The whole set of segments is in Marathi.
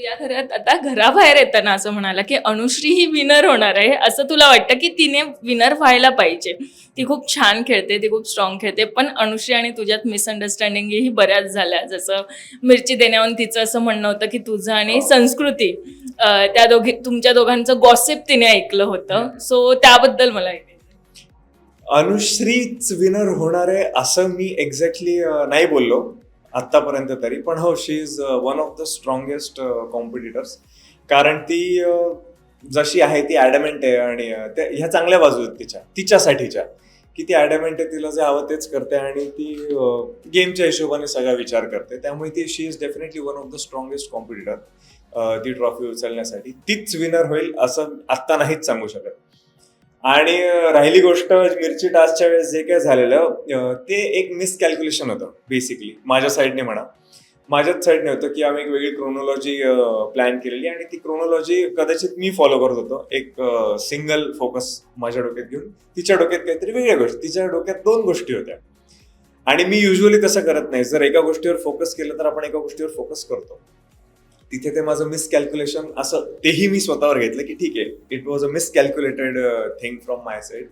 या घरात आता घराबाहेर येताना असं म्हणाला की अनुश्री ही विनर होणार आहे, असं तुला वाटतं की तिने विनर व्हायला पाहिजे? ती खूप छान खेळते, ती खूप स्ट्रॉंग खेळते, पण अनुश्री आणि तुझ्यात मिसअंडरस्टँडिंगही बऱ्याच झाल्या. जसं मिरची देण्यावरून तिचं असं म्हणणं होतं की तुझं आणि संस्कृती त्या तुमच्या दोघांचं गॉसिप तिने ऐकलं होतं. सो त्याबद्दल मला ऐकायचं. अनुश्रीच विनर होणार आहे असं मी एक्झॅक्टली नाही बोललो आतापर्यंत तरी, पण हो, she is one of the strongest competitors. कारण ती जशी आहे ती ॲडमेंट आहे आणि ह्या चांगल्या बाजू आहेत तिच्यासाठीच्या, की ती ॲडमेंट आहे, तिला जे हवं तेच करते आणि ती गेमच्या हिशोबाने सगळा विचार करते. त्यामुळे ती she is definitely one of the strongest competitor ती ट्रॉफी उचलण्यासाठी. तीच विनर होईल असं आत्ता नाहीच सांगू शकत. आणि राहिली गोष्ट मिरची टास्कच्या वेळेस जे काय झालेलं ते एक मिसकॅल्क्युलेशन होतं बेसिकली माझ्या साईडने म्हणा. माझ्याच साईडने होतं की आम्ही एक वेगळी क्रोनॉलॉजी प्लॅन केलेली आणि ती क्रोनॉलॉजी कदाचित मी फॉलो करत होतो, एक सिंगल फोकस माझ्या डोक्यात घेऊन. तिच्या डोक्यात काहीतरी वेगळ्या गोष्टी, तिच्या डोक्यात 2 गोष्टी होत्या आणि मी युजली तसं करत नाही. जर एका गोष्टीवर फोकस केलं तर आपण एका गोष्टीवर फोकस करतो. तिथे ते माझं मिसकॅल्क्युलेशन असं तेही मी स्वतःवर घेतलं की ठीक आहे, it was a miscalculated thing from my side.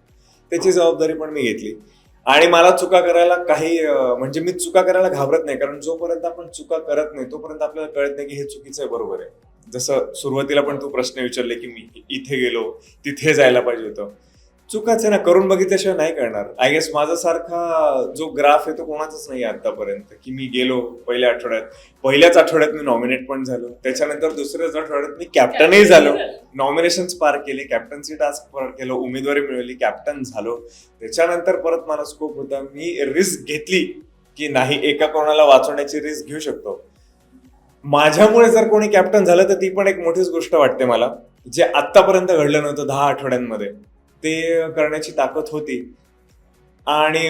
त्याची जबाबदारी पण मी घेतली आणि मला चुका करायला काही म्हणजे मी चुका करायला घाबरत नाही, कारण जोपर्यंत आपण चुका करत नाही तोपर्यंत आपल्याला कळत नाही की हे चुकीचं आहे बरोबर आहे. जसं सुरुवातीला पण तू प्रश्न विचारले की मी इथे गेलो तिथे जायला पाहिजे होतं. चुकाच आहे ना, करून बघितल्याशिवाय नाही करणार. आय गेस माझ्यासारखा जो ग्राफ आहे तो कोणाचाच नाही आतापर्यंत, की मी गेलो पहिल्याच आठवड्यात मी नॉमिनेट पण झालो, त्याच्यानंतर दुसऱ्याच आठवड्यात मी कॅप्टनही झालो, नॉमिनेशन्स पार केले, कॅप्टन्सी टास्क पार केलं, उमेदवारी मिळवली, कॅप्टन झालो. त्याच्यानंतर परत मला स्कोप होता, मी रिस्क घेतली की नाही, एका कोणाला वाचवण्याची रिस्क घेऊ शकतो. माझ्यामुळे जर कोणी कॅप्टन झालं तर ती पण एक मोठीच गोष्ट वाटते मला, जे आतापर्यंत घडलं नव्हतं 10 आठवड्यांमध्ये. ते करण्याची ताकद होती आणि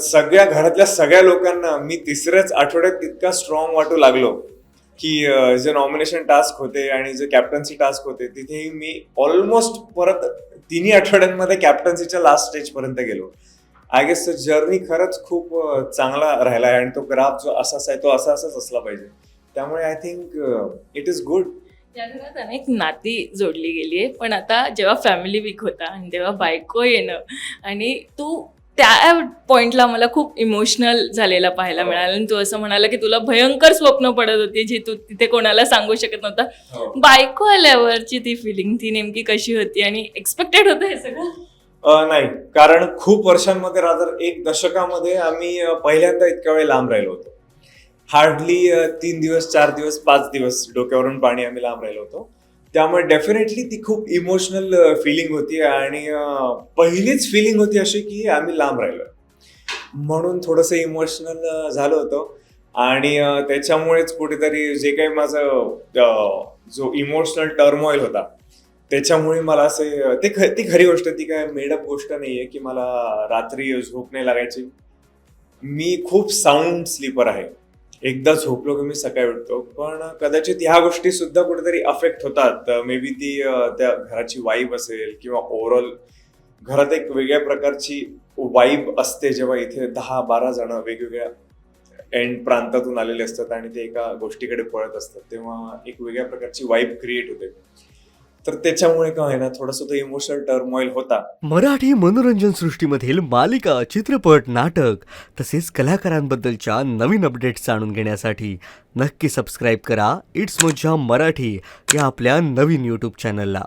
सगळ्या घरातल्या सगळ्या लोकांना मी तिसऱ्याच आठवड्यात इतका स्ट्रॉंग वाटू लागलो की जे नॉमिनेशन टास्क होते आणि जे कॅप्टन्सी टास्क होते तिथेही मी ऑलमोस्ट परत 3 आठवड्यांमध्ये कॅप्टन्सीच्या लास्ट स्टेज पर्यंत गेलो. आय गेस तो जर्नी खरंच खूप चांगला राहिला आहे आणि तो ग्राफ जो असाच आहे तो असाच असला पाहिजे. त्यामुळे I think it is good. या घरात अनेक नाती जोडली गेली आहे, पण आता जेव्हा फॅमिली वीक होता आणि तेव्हा बायको येणं आणि तू त्या पॉइंटला मला खूप इमोशनल झालेला पाहायला मिळाला. आणि तू असं म्हणाला की तुला भयंकर स्वप्न पडत होती जी तू तिथे कोणाला सांगू शकत नव्हता. बायको आल्यावरची ती फिलिंग ती नेमकी कशी होती आणि एक्सपेक्टेड होतं हे सगळं? नाही, कारण खूप वर्षांमध्ये रादर 1 दशकामध्ये आम्ही पहिल्यांदा इतक्या वेळ लांब राहिलो होतो. हार्डली 3 दिवस 4 दिवस 5 दिवस डोक्यावरून पाणी आम्ही लांब राहिलो होतो. त्यामुळे डेफिनेटली ती खूप इमोशनल फिलिंग होती आणि पहिलीच फिलिंग होती अशी की आम्ही लांब राहिलो, म्हणून थोडंसं इमोशनल झालं होतं. आणि त्याच्यामुळेच कुठेतरी जे काही माझं जो इमोशनल टर्मॉईल होता त्याच्यामुळे मला असे ती खरी गोष्ट, ती काय मेडअप गोष्ट नाहीये की मला रात्री झोप नाही लागायची. मी खूप साऊंड स्लीपर आहे, एकदा झोपलो की मी सकाळी उठतो. पण कदाचित ह्या गोष्टी सुद्धा कुठेतरी अफेक्ट होतात. मे बी ती त्या घराची वाईब असेल किंवा ओव्हरऑल घरात एक वेगळ्या प्रकारची वाईब असते जेव्हा इथे 10-12 जण वेगवेगळ्या एंड प्रांतातून आलेले असतात आणि ते एका गोष्टीकडे पळत असतात, तेव्हा एक वेगळ्या प्रकारची वाईब क्रिएट होते. तर त्याच्यामुळे काय ना थोडासा तो इमोशनल टर्मॉईल होता. मराठी मनोरंजन सृष्टीमधील मालिका, चित्रपट, नाटक तसेच कलाकारांबद्दलच्या नवीन अपडेट्स जाणून घेण्यासाठी नक्की सबस्क्राईब करा इट्स मज्जा मराठी या आपल्या नवीन यूट्यूब चॅनलला.